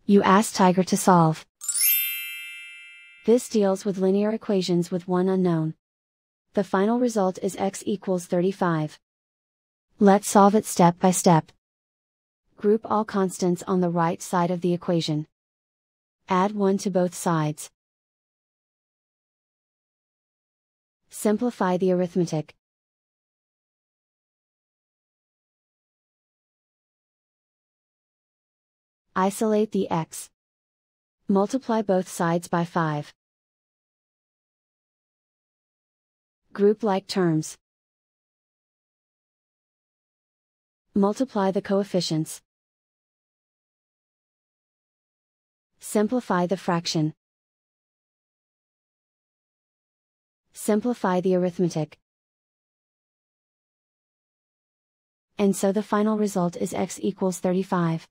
You ask Tiger to solve. This deals with linear equations with one unknown. The final result is x equals 35. Let's solve it step by step. Group all constants on the right side of the equation. Add 1 to both sides. Simplify the arithmetic. Isolate the x. Multiply both sides by 5. Group like terms. Multiply the coefficients. Simplify the fraction. Simplify the arithmetic. And so the final result is x equals 35.